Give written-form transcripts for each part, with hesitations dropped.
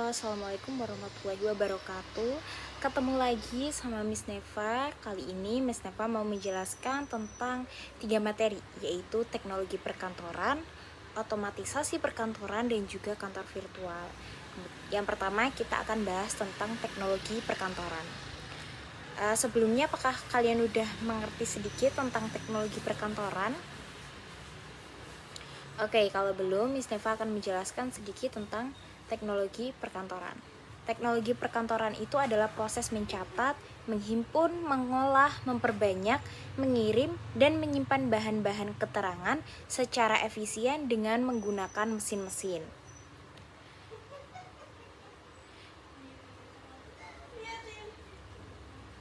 Halo, assalamualaikum warahmatullahi wabarakatuh. Ketemu lagi sama Miss Neva. Kali ini Miss Neva mau menjelaskan tentang 3 materi, yaitu teknologi perkantoran, otomatisasi perkantoran, dan juga kantor virtual. Yang pertama kita akan bahas tentang teknologi perkantoran. Sebelumnya apakah kalian udah mengerti sedikit tentang teknologi perkantoran? Oke, kalau belum, Miss Neva akan menjelaskan sedikit tentang teknologi perkantoran. Teknologi perkantoran itu adalah proses mencatat, menghimpun, mengolah, memperbanyak, mengirim, dan menyimpan bahan-bahan keterangan secara efisien dengan menggunakan mesin-mesin.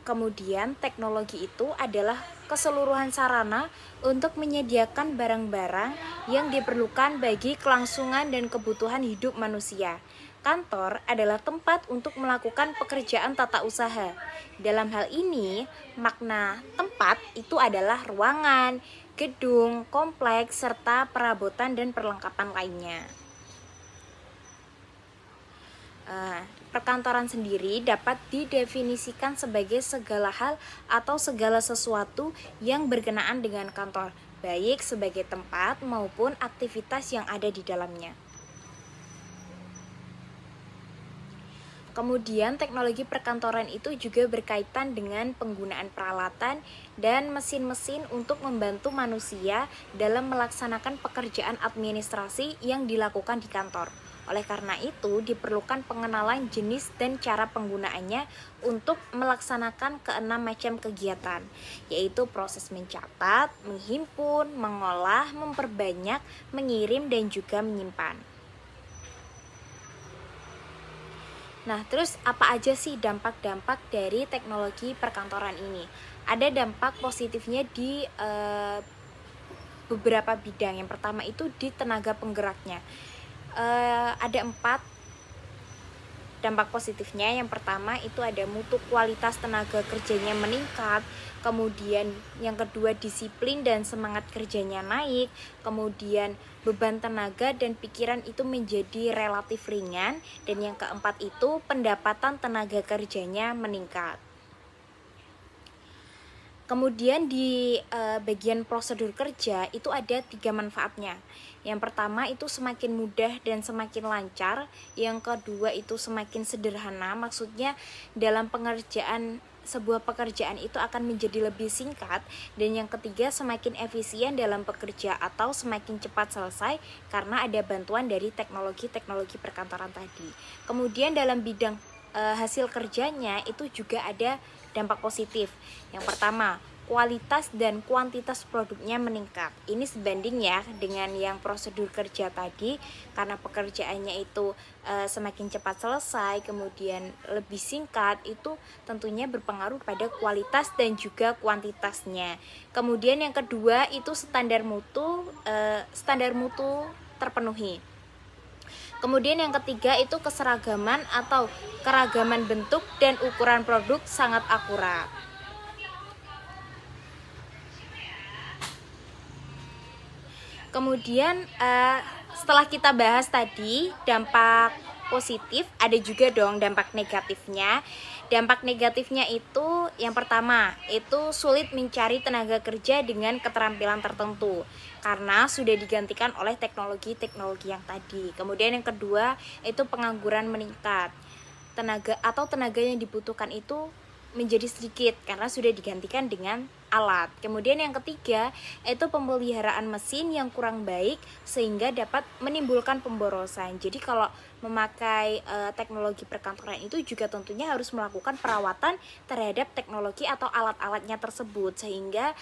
Kemudian teknologi itu adalah keseluruhan sarana untuk menyediakan barang-barang yang diperlukan bagi kelangsungan dan kebutuhan hidup manusia. Kantor adalah tempat untuk melakukan pekerjaan tata usaha. Dalam hal ini, makna tempat itu adalah ruangan, gedung, kompleks, serta perabotan dan perlengkapan lainnya. Perkantoran sendiri dapat didefinisikan sebagai segala hal atau segala sesuatu yang berkenaan dengan kantor, baik sebagai tempat maupun aktivitas yang ada di dalamnya. Kemudian teknologi perkantoran itu juga berkaitan dengan penggunaan peralatan dan mesin-mesin untuk membantu manusia dalam melaksanakan pekerjaan administrasi yang dilakukan di kantor. Oleh karena itu, diperlukan pengenalan jenis dan cara penggunaannya untuk melaksanakan keenam macam kegiatan, yaitu proses mencatat, menghimpun, mengolah, memperbanyak, mengirim, dan juga menyimpan. Nah, terus apa aja sih dampak-dampak dari teknologi perkantoran ini? Ada dampak positifnya di beberapa bidang. Yang pertama itu di tenaga penggeraknya. Ada 4 dampak positifnya. Yang pertama itu ada mutu kualitas tenaga kerjanya meningkat, kemudian yang kedua disiplin dan semangat kerjanya naik, kemudian beban tenaga dan pikiran itu menjadi relatif ringan, dan yang keempat itu pendapatan tenaga kerjanya meningkat. Kemudian di bagian prosedur kerja itu ada 3 manfaatnya. Yang pertama itu semakin mudah dan semakin lancar. Yang kedua itu semakin sederhana, maksudnya dalam pengerjaan sebuah pekerjaan itu akan menjadi lebih singkat. Dan yang ketiga semakin efisien dalam bekerja atau semakin cepat selesai karena ada bantuan dari teknologi-teknologi perkantoran tadi. Kemudian dalam bidang hasil kerjanya itu juga ada dampak positif. Yang pertama, kualitas dan kuantitas produknya meningkat. Ini sebanding ya dengan yang prosedur kerja tadi, karena pekerjaannya itu semakin cepat selesai, kemudian lebih singkat, itu tentunya berpengaruh pada kualitas dan juga kuantitasnya. Kemudian yang kedua itu standar mutu terpenuhi. Kemudian yang ketiga itu keseragaman atau keragaman bentuk dan ukuran produk sangat akurat. Kemudian setelah kita bahas tadi dampak positif, ada juga dong dampak negatifnya. Dampak negatifnya itu yang pertama, itu sulit mencari tenaga kerja dengan keterampilan tertentu karena sudah digantikan oleh teknologi-teknologi yang tadi. Kemudian yang kedua, itu pengangguran meningkat. Tenaga yang dibutuhkan itu menjadi sedikit karena sudah digantikan dengan alat. Kemudian yang ketiga itu pemeliharaan mesin yang kurang baik sehingga dapat menimbulkan pemborosan. Jadi kalau memakai teknologi perkantoran itu juga tentunya harus melakukan perawatan terhadap teknologi atau alat-alatnya tersebut sehingga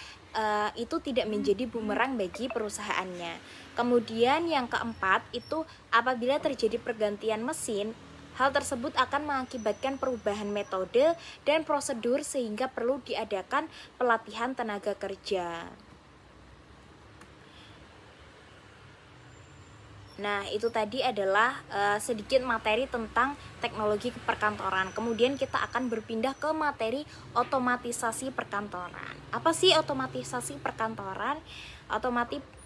itu tidak menjadi bumerang bagi perusahaannya. Kemudian yang keempat itu apabila terjadi pergantian mesin, hal tersebut akan mengakibatkan perubahan metode dan prosedur sehingga perlu diadakan pelatihan tenaga kerja. Nah, itu tadi adalah sedikit materi tentang teknologi perkantoran. Kemudian kita akan berpindah ke materi otomatisasi perkantoran. Apa sih otomatisasi perkantoran?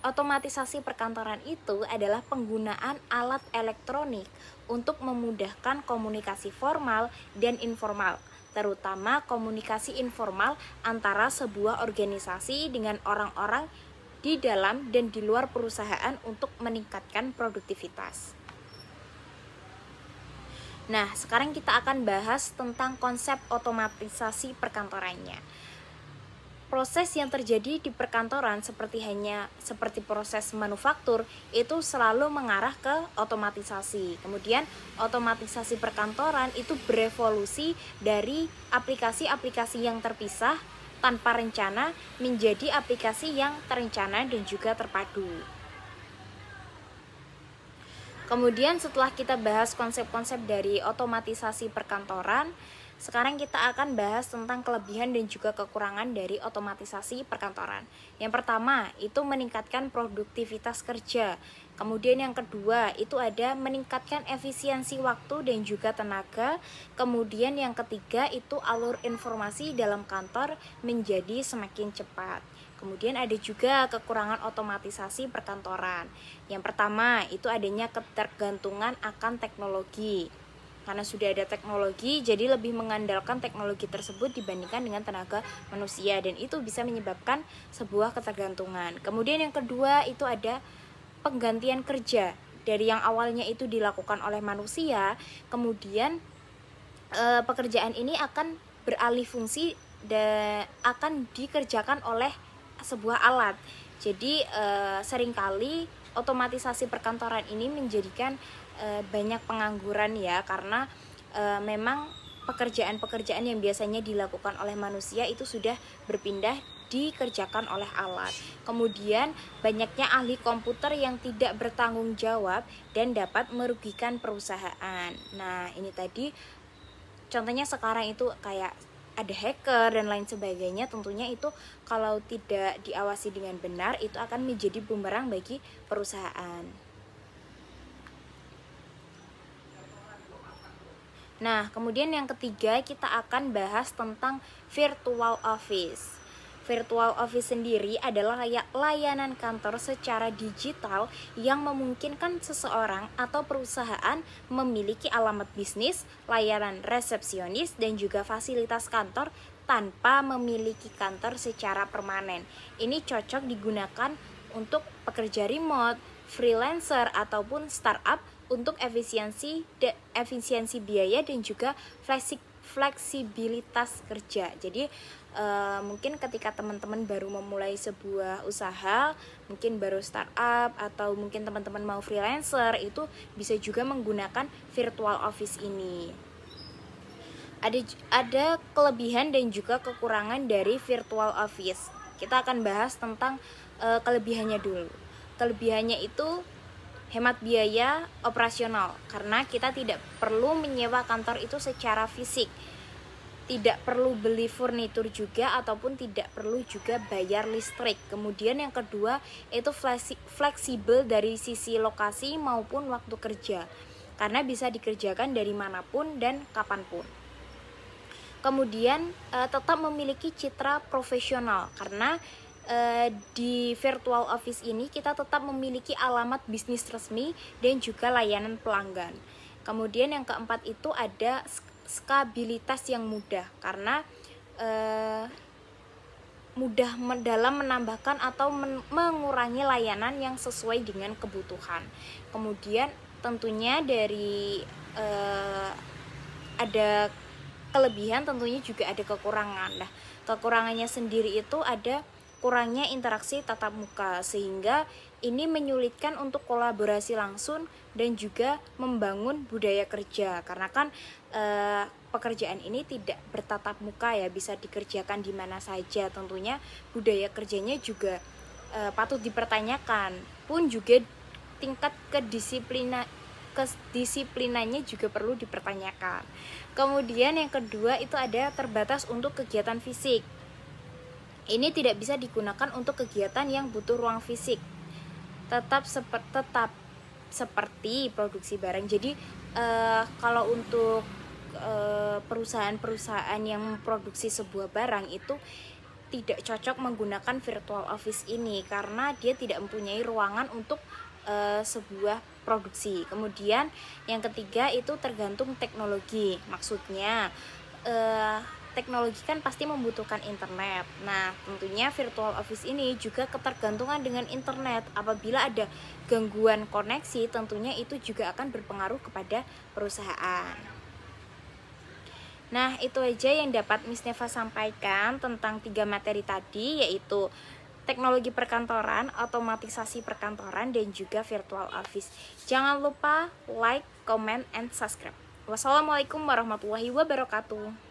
Otomatisasi perkantoran itu adalah penggunaan alat elektronik untuk memudahkan komunikasi formal dan informal, terutama komunikasi informal antara sebuah organisasi dengan orang-orang di dalam dan di luar perusahaan untuk meningkatkan produktivitas. Nah, sekarang kita akan bahas tentang konsep otomatisasi perkantorannya. Proses yang terjadi di perkantoran seperti proses manufaktur itu selalu mengarah ke otomatisasi. Kemudian otomatisasi perkantoran itu berevolusi dari aplikasi-aplikasi yang terpisah tanpa rencana menjadi aplikasi yang terencana dan juga terpadu. Kemudian setelah kita bahas konsep-konsep dari otomatisasi perkantoran, sekarang kita akan bahas tentang kelebihan dan juga kekurangan dari otomatisasi perkantoran. Yang pertama, itu meningkatkan produktivitas kerja. Kemudian yang kedua, itu ada meningkatkan efisiensi waktu dan juga tenaga. Kemudian yang ketiga, itu alur informasi dalam kantor menjadi semakin cepat. Kemudian ada juga kekurangan otomatisasi perkantoran. Yang pertama, itu adanya ketergantungan akan teknologi. Karena sudah ada teknologi, jadi lebih mengandalkan teknologi tersebut dibandingkan dengan tenaga manusia, dan itu bisa menyebabkan sebuah ketergantungan. Kemudian yang kedua itu ada penggantian kerja. Dari yang awalnya itu dilakukan oleh manusia, kemudian pekerjaan ini akan beralih fungsi dan akan dikerjakan oleh sebuah alat. Jadi seringkali otomatisasi perkantoran ini menjadikan banyak pengangguran ya, karena memang pekerjaan-pekerjaan yang biasanya dilakukan oleh manusia itu sudah berpindah dikerjakan oleh alat. Kemudian banyaknya ahli komputer yang tidak bertanggung jawab dan dapat merugikan perusahaan. Nah, ini tadi contohnya sekarang itu kayak ada hacker dan lain sebagainya. Tentunya itu kalau tidak diawasi dengan benar itu akan menjadi bumerang bagi perusahaan. Nah, kemudian yang ketiga kita akan bahas tentang virtual office. Virtual office sendiri adalah layanan kantor secara digital yang memungkinkan seseorang atau perusahaan memiliki alamat bisnis, layanan resepsionis, dan juga fasilitas kantor tanpa memiliki kantor secara permanen. Ini cocok digunakan untuk pekerja remote, freelancer, ataupun startup untuk efisiensi biaya dan juga fleksibilitas kerja. Jadi mungkin ketika teman-teman baru memulai sebuah usaha, mungkin baru startup atau mungkin teman-teman mau freelancer, itu bisa juga menggunakan virtual office ini. Ada kelebihan dan juga kekurangan dari virtual office. Kita akan bahas tentang kelebihannya dulu. Kelebihannya itu hemat biaya operasional, karena kita tidak perlu menyewa kantor itu secara fisik, tidak perlu beli furnitur juga, ataupun tidak perlu juga bayar listrik. Kemudian yang kedua itu fleksibel dari sisi lokasi maupun waktu kerja, karena bisa dikerjakan dari manapun dan kapanpun. Kemudian tetap memiliki citra profesional, karena di virtual office ini kita tetap memiliki alamat bisnis resmi dan juga layanan pelanggan. Kemudian yang keempat itu ada skabilitas yang mudah, karena mudah dalam menambahkan atau mengurangi layanan yang sesuai dengan kebutuhan. Kemudian tentunya dari ada kelebihan, tentunya juga ada kekurangan. Nah, kekurangannya sendiri itu ada kurangnya interaksi tatap muka, sehingga ini menyulitkan untuk kolaborasi langsung dan juga membangun budaya kerja, karena kan pekerjaan ini tidak bertatap muka ya, bisa dikerjakan di mana saja. Tentunya budaya kerjanya juga patut dipertanyakan, pun juga tingkat kedisiplinannya juga perlu dipertanyakan. Kemudian yang kedua itu ada terbatas untuk kegiatan fisik. Ini tidak bisa digunakan untuk kegiatan yang butuh ruang fisik. seperti produksi barang. Jadi kalau untuk perusahaan-perusahaan yang memproduksi sebuah barang itu tidak cocok menggunakan virtual office ini karena dia tidak mempunyai ruangan untuk sebuah produksi. Kemudian yang ketiga itu tergantung teknologi. Maksudnya teknologi kan pasti membutuhkan internet. Nah, tentunya virtual office ini juga ketergantungan dengan internet. Apabila ada gangguan koneksi, tentunya itu juga akan berpengaruh kepada perusahaan. Nah, itu aja yang dapat Miss Neva sampaikan tentang 3 materi tadi, yaitu teknologi perkantoran, otomatisasi perkantoran, dan juga virtual office. Jangan lupa like, comment, and subscribe. Wassalamualaikum warahmatullahi wabarakatuh.